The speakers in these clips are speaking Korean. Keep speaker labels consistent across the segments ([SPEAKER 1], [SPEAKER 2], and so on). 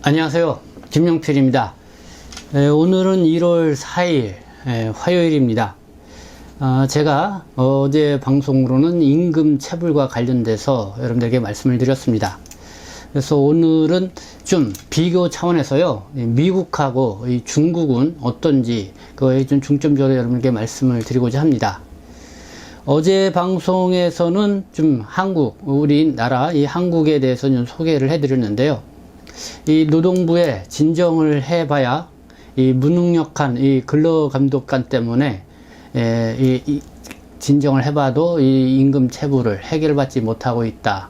[SPEAKER 1] 안녕하세요. 김용필입니다. 오늘은 1월 4일 화요일입니다. 제가 어제 방송으로는 임금 체불과 관련돼서 여러분들에게 말씀을 드렸습니다. 그래서 오늘은 좀 비교 차원에서요, 미국하고 중국은 어떤지 그거에 좀 중점적으로 여러분에게 말씀을 드리고자 합니다. 어제 방송에서는 좀 우리나라 이 한국에 대해서 좀 소개를 해드렸는데요. 이 노동부에 진정을 해봐야 이 무능력한 이 근로감독관 때문에 진정을 해봐도 이 임금 체불을 해결받지 못하고 있다.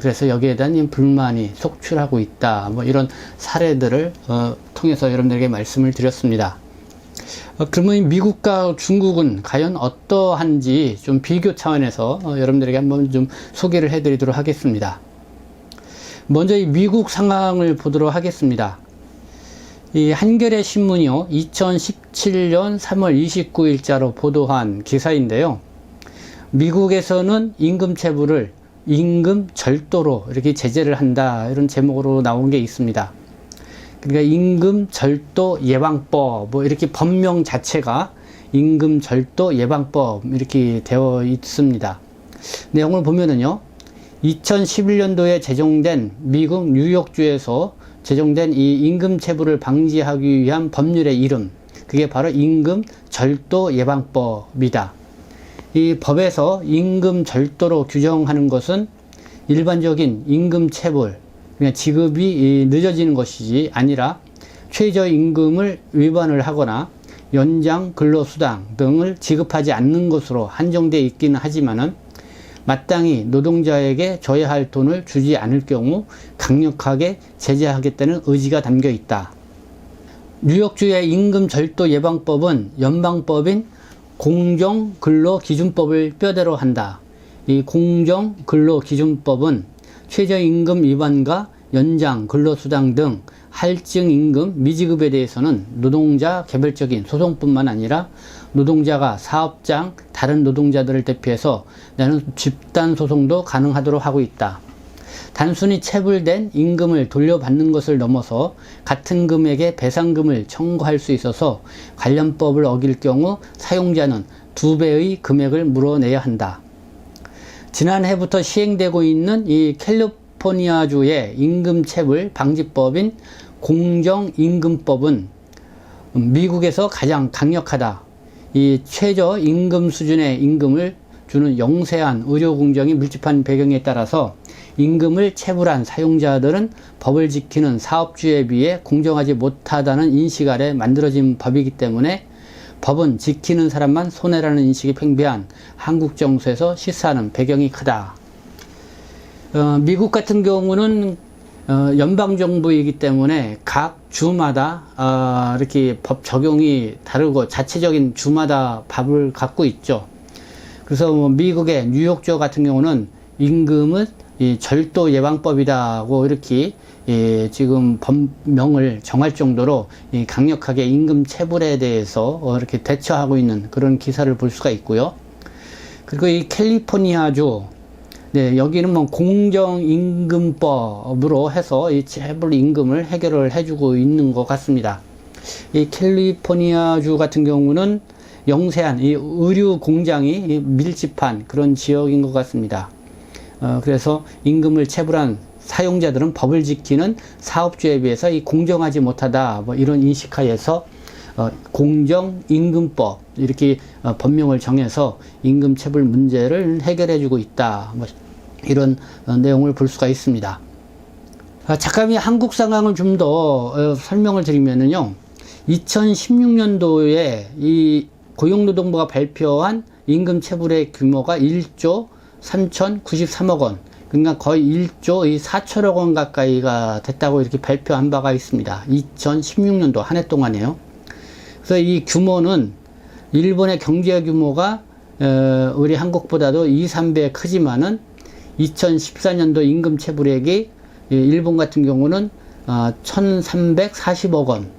[SPEAKER 1] 그래서 여기에 대한 불만이 속출하고 있다. 뭐 이런 사례들을 통해서 여러분들에게 말씀을 드렸습니다. 그러면 미국과 중국은 과연 어떠한지 좀 비교 차원에서 여러분들에게 한번 좀 소개를 해드리도록 하겠습니다. 먼저 이 미국 상황을 보도록 하겠습니다. 이 한겨레 신문이요, 2017년 3월 29일자로 보도한 기사인데요. 미국에서는 임금 체불을 임금 절도로 이렇게 제재를 한다, 이런 제목으로 나온 게 있습니다. 그러니까 임금 절도 예방법, 뭐 이렇게 법명 자체가 임금 절도 예방법 이렇게 되어 있습니다. 내용을 보면은요, 2011년도에 제정된 미국 뉴욕주에서 제정된 이 임금 체불을 방지하기 위한 법률의 이름, 그게 바로 임금 절도 예방법이다. 이 법에서 임금 절도로 규정하는 것은 일반적인 임금 체불, 그냥 지급이 늦어지는 것이지 아니라 최저임금을 위반을 하거나 연장 근로수당 등을 지급하지 않는 것으로 한정되어 있기는 하지만은 마땅히 노동자에게 줘야 할 돈을 주지 않을 경우 강력하게 제재하겠다는 의지가 담겨 있다. 뉴욕주의 임금 절도 예방법은 연방법인 공정근로기준법을 뼈대로 한다. 이 공정근로기준법은 최저임금 위반과 연장 근로수당 등 할증임금 미지급에 대해서는 노동자 개별적인 소송뿐만 아니라 노동자가 사업장 다른 노동자들을 대표해서 내는 집단 소송도 가능하도록 하고 있다. 단순히 체불된 임금을 돌려받는 것을 넘어서 같은 금액의 배상금을 청구할 수 있어서 관련법을 어길 경우 사용자는 2배의 금액을 물어내야 한다. 지난해부터 시행되고 있는 이 캘리포니아주의 임금체불 방지법인 공정임금법은 미국에서 가장 강력하다. 이 최저 임금 수준의 임금을 주는 영세한 의료 공정이 밀집한 배경에 따라서 임금을 체불한 사용자들은 법을 지키는 사업주에 비해 공정하지 못하다는 인식 아래 만들어진 법이기 때문에 법은 지키는 사람만 손해라는 인식이 팽배한 한국 정서에서 시사하는 배경이 크다. 미국 같은 경우는 연방정부이기 때문에 각 주마다 이렇게 법 적용이 다르고 자체적인 주마다 법을 갖고 있죠. 그래서 미국의 뉴욕주 같은 경우는 임금은 절도 예방법이다고 이렇게 지금 법명을 정할 정도로 강력하게 임금 체불에 대해서 이렇게 대처하고 있는 그런 기사를 볼 수가 있고요. 그리고 이 캘리포니아주, 여기는 뭐 공정임금법으로 해서 이 체불 임금을 해결을 해주고 있는 것 같습니다. 이 캘리포니아주 같은 경우는 영세한 이 의류 공장이 밀집한 그런 지역인 것 같습니다. 그래서 임금을 체불한 사용자들은 법을 지키는 사업주에 비해서 이 공정하지 못하다, 뭐 이런 인식하에서 공정임금법 이렇게 법명을 정해서 임금 체불 문제를 해결해주고 있다. 뭐 이런 내용을 볼 수가 있습니다. 잠깐 한국 상황을 좀 더 설명을 드리면은요, 2016년도에 이 고용노동부가 발표한 임금 체불의 규모가 1조 3,093억 원, 그러니까 거의 1조 4천억 원 가까이가 됐다고 이렇게 발표한 바가 있습니다. 2016년도 한 해 동안에요. 그래서 이 규모는 일본의 경제 규모가 우리 한국보다도 2~3배 크지만은 2014년도 임금 체불액이 일본 같은 경우는 1,340억 원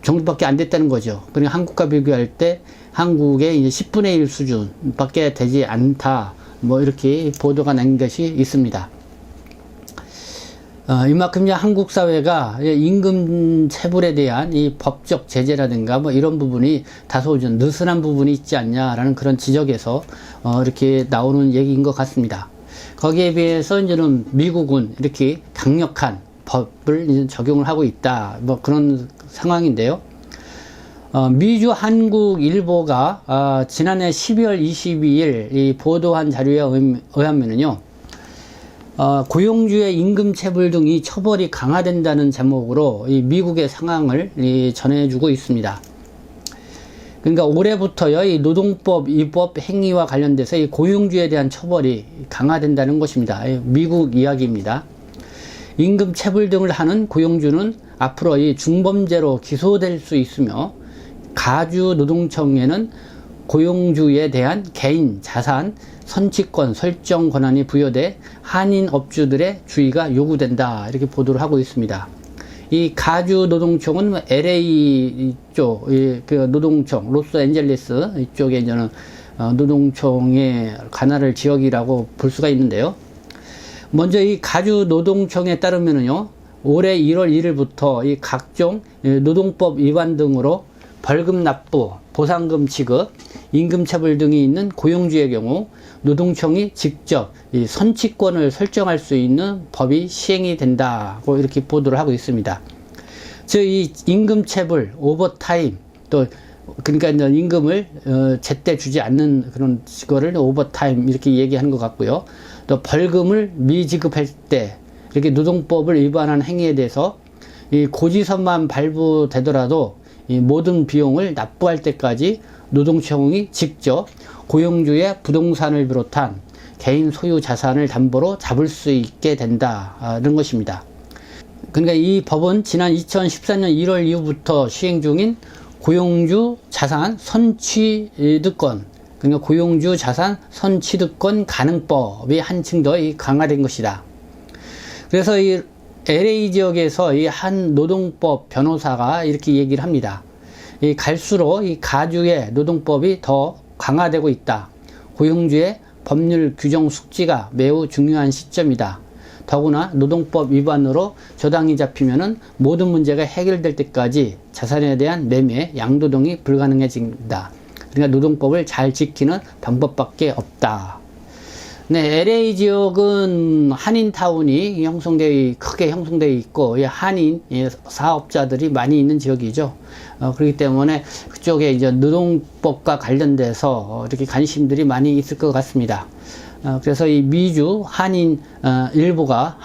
[SPEAKER 1] 정도밖에 안 됐다는 거죠. 그러니까 한국과 비교할 때 한국의 이제 10분의 1 수준밖에 되지 않다. 뭐 이렇게 보도가 난 것이 있습니다. 이만큼 이제 한국 사회가 임금 체불에 대한 이 법적 제재라든가 뭐 이런 부분이 다소 좀 느슨한 부분이 있지 않냐라는 그런 지적에서 이렇게 나오는 얘기인 것 같습니다. 거기에 비해서 이제는 미국은 이렇게 강력한 법을 이제 적용을 하고 있다. 뭐 그런 상황인데요. 미주 한국일보가 지난해 12월 22일 이 보도한 자료에 의하면은요. 고용주의 임금체불 등이 처벌이 강화된다는 제목으로 이 미국의 상황을 전해주고 있습니다. 그러니까 올해부터요, 이 노동법 위법 행위와 관련돼서 이 고용주에 대한 처벌이 강화된다는 것입니다. 미국 이야기입니다. 임금체불 등을 하는 고용주는 앞으로 이 중범죄로 기소될 수 있으며 가주노동청에는 고용주에 대한 개인 자산 선취권 설정 권한이 부여돼 한인 업주들의 주의가 요구된다. 이렇게 보도를 하고 있습니다. 이 가주노동청은 LA 쪽, 그 노동청, 로스앤젤레스 이쪽에 이제는 노동청의 관할 지역이라고 볼 수가 있는데요. 먼저 이 가주노동청에 따르면요, 올해 1월 1일부터 이 각종 노동법 위반 등으로 벌금 납부, 보상금 지급, 임금체불 등이 있는 고용주의 경우 노동청이 직접 이 선취권을 설정할 수 있는 법이 시행이 된다고 이렇게 보도를 하고 있습니다. 즉, 이 임금체불, 오버타임, 또 그러니까 임금을 제때 주지 않는 그런 거를 오버타임 이렇게 얘기하는 것 같고요. 또 벌금을 미지급할 때 이렇게 노동법을 위반한 행위에 대해서 이 고지서만 발부되더라도 이 모든 비용을 납부할 때까지 노동청이 직접 고용주의 부동산을 비롯한 개인 소유 자산을 담보로 잡을 수 있게 된다는 것입니다. 그러니까 이 법은 지난 2014년 1월 이후부터 시행 중인 고용주 자산 선취득권, 그러니까 고용주 자산 선취득권 가능법이 한층 더 강화된 것이다. 그래서 이 LA 지역에서 이 한 노동법 변호사가 이렇게 얘기를 합니다. 갈수록 이 가주의 노동법이 더 강화되고 있다. 고용주의 법률 규정 숙지가 매우 중요한 시점이다. 더구나 노동법 위반으로 저당이 잡히면은 모든 문제가 해결될 때까지 자산에 대한 매매, 양도등이 불가능해진다. 그러니까 노동법을 잘 지키는 방법밖에 없다. 네, LA 지역은 한인타운이 크게 형성되어 있고, 한인 사업자들이 많이 있는 지역이죠. 그렇기 때문에 그쪽에 이제 노동법과 관련돼서 이렇게 관심들이 많이 있을 것 같습니다. 그래서 이 미주 한인 일보가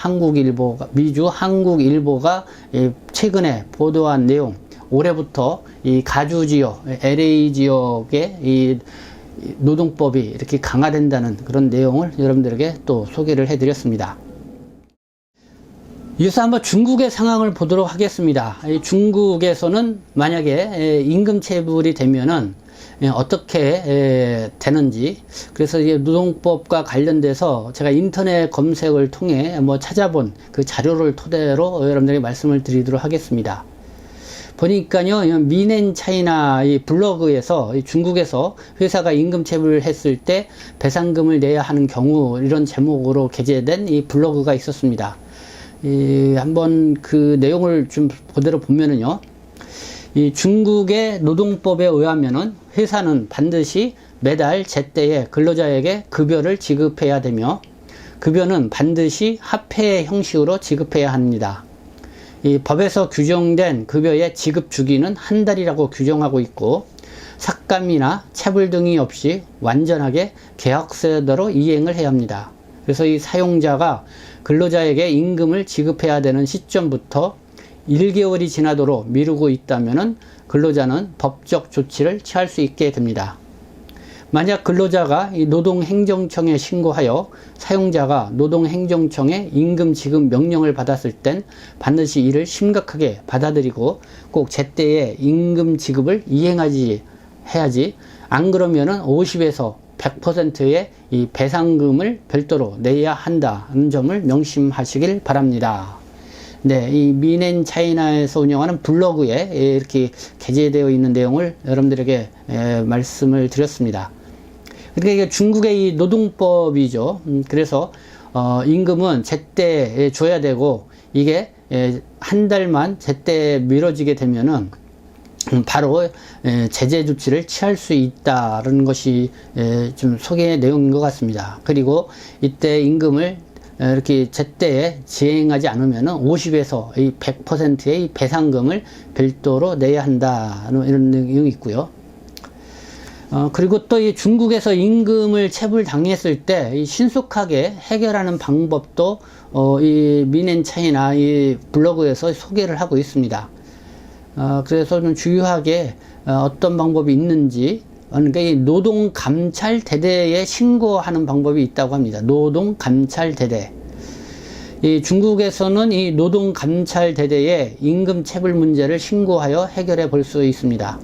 [SPEAKER 1] 미주 한국일보가 최근에 보도한 내용, 올해부터 이 가주 지역, LA 지역의 이 노동법이 이렇게 강화된다는 그런 내용을 여러분들에게 또 소개를 해드렸습니다. 이어서 한번 중국의 상황을 보도록 하겠습니다. 중국에서는 만약에 임금체불이 되면은 어떻게 되는지, 그래서 이 노동법과 관련돼서 제가 인터넷 검색을 통해 찾아본 그 자료를 토대로 여러분들에게 말씀을 드리도록 하겠습니다. 보니까요, 미넨차이나 이 블로그에서 중국에서 회사가 임금체불을 했을 때 배상금을 내야 하는 경우, 이런 제목으로 게재된 이 블로그가 있었습니다. 한번 그 내용을 좀 그대로 보면은요, 이 중국의 노동법에 의하면은 회사는 반드시 매달 제때에 근로자에게 급여를 지급해야 되며, 급여는 반드시 화폐 형식으로 지급해야 합니다. 이 법에서 규정된 급여의 지급 주기는 한 달이라고 규정하고 있고, 삭감이나 체불 등이 없이 완전하게 계약서대로 이행을 해야 합니다. 그래서 이 사용자가 근로자에게 임금을 지급해야 되는 시점부터 1개월이 지나도록 미루고 있다면 근로자는 법적 조치를 취할 수 있게 됩니다. 만약 근로자가 이 노동행정청에 신고하여 사용자가 노동행정청에 임금 지급 명령을 받았을 땐 반드시 이를 심각하게 받아들이고 꼭 제때에 임금 지급을 해야지, 안 그러면은 50에서 100%의 이 배상금을 별도로 내야 한다는 점을 명심하시길 바랍니다. 네, 이 미넨차이나에서 운영하는 블로그에 이렇게 게재되어 있는 내용을 여러분들에게 말씀을 드렸습니다. 그러니까 이게 중국의 이 노동법이죠. 그래서 임금은 제때 줘야 되고, 이게 한 달만 제때 미뤄지게 되면은 바로 제재 조치를 취할 수 있다는 것이 좀 소개의 내용인 것 같습니다. 그리고 이때 임금을 이렇게 제때에 지행하지 않으면은 50에서 100%의 배상금을 별도로 내야 한다, 이런 내용이 있고요. 그리고 또 이 중국에서 임금을 체불 당했을 때 신속하게 해결하는 방법도 이 민앤차이나 이 블로그에서 소개를 하고 있습니다. 그래서 좀 주요하게 어떤 방법이 있는지, 그러니까 이 노동감찰대대에 신고하는 방법이 있다고 합니다. 노동감찰대대. 이 중국에서는 이 노동감찰대대에 임금체불 문제를 신고하여 해결해 볼 수 있습니다.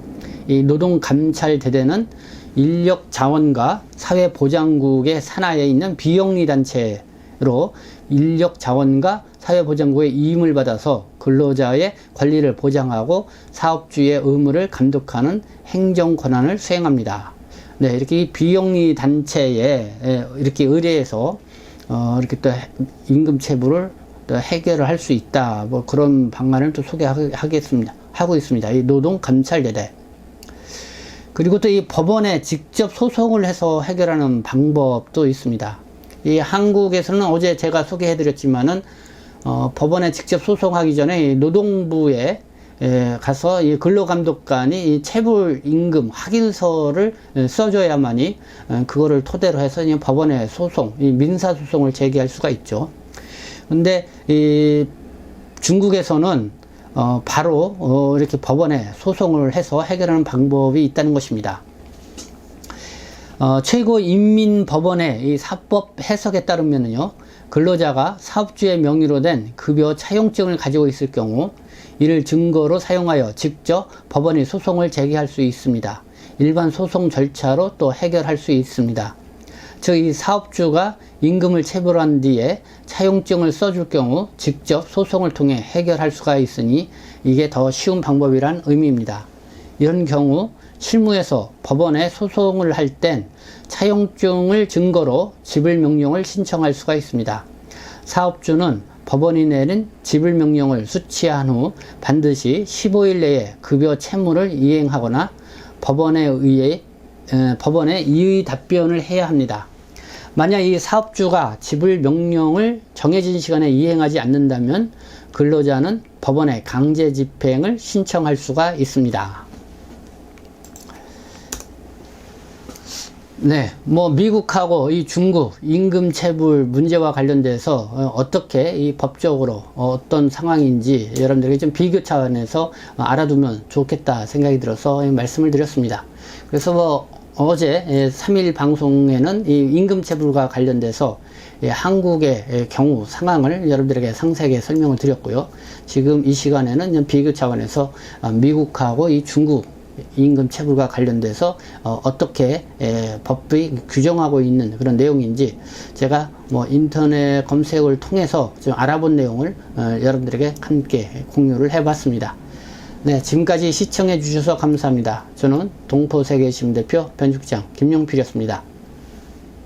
[SPEAKER 1] 이 노동감찰대대는 인력자원과 사회보장국의 산하에 있는 비영리단체로 인력자원과 사회보장국의 위임을 받아서 근로자의 권리를 보장하고 사업주의 의무를 감독하는 행정권한을 수행합니다. 네, 이렇게 비영리 단체에 이렇게 의뢰해서 이렇게 또 임금체불을 또 해결을 할 수 있다, 뭐 그런 방안을 또 하고 있습니다. 이 노동감찰대대. 그리고 또 이 법원에 직접 소송을 해서 해결하는 방법도 있습니다. 이 한국에서는 어제 제가 소개해 드렸지만은 법원에 직접 소송하기 전에 노동부에 가서 이 근로감독관이 이 체불 임금 확인서를 써줘야만이 그거를 토대로 해서 법원에 소송, 이 민사소송을 제기할 수가 있죠. 근데 이 중국에서는 바로 이렇게 법원에 소송을 해서 해결하는 방법이 있다는 것입니다. 최고인민법원의 이 사법 해석에 따르면요, 근로자가 사업주의 명의로 된 급여 차용증을 가지고 있을 경우 이를 증거로 사용하여 직접 법원에 소송을 제기할 수 있습니다. 일반 소송 절차로 또 해결할 수 있습니다. 즉, 이 사업주가 임금을 체불한 뒤에 차용증을 써줄 경우 직접 소송을 통해 해결할 수가 있으니 이게 더 쉬운 방법이란 의미입니다. 이런 경우 실무에서 법원에 소송을 할 땐 차용증을 증거로 지불명령을 신청할 수가 있습니다. 사업주는 법원이 내린 지불명령을 수취한 후 반드시 15일 내에 급여 채무를 이행하거나 법원에 이의 답변을 해야 합니다. 만약 이 사업주가 지불명령을 정해진 시간에 이행하지 않는다면 근로자는 법원에 강제 집행을 신청할 수가 있습니다. 네, 뭐 미국하고 이 중국 임금 체불 문제와 관련돼서 어떻게 이 법적으로 어떤 상황인지 여러분들에게 좀 비교 차원에서 알아두면 좋겠다 생각이 들어서 말씀을 드렸습니다. 그래서 뭐 어제 3일 방송에는 이 임금 체불과 관련돼서 한국의 경우 상황을 여러분들에게 상세하게 설명을 드렸고요. 지금 이 시간에는 비교 차원에서 미국하고 이 중국 임금 체불과 관련돼서 어떻게 법이 규정하고 있는 그런 내용인지 제가 뭐 인터넷 검색을 통해서 좀 알아본 내용을 여러분들에게 함께 공유를 해봤습니다. 네, 지금까지 시청해 주셔서 감사합니다. 저는 동포세계신문 대표 변죽장 김용필이었습니다.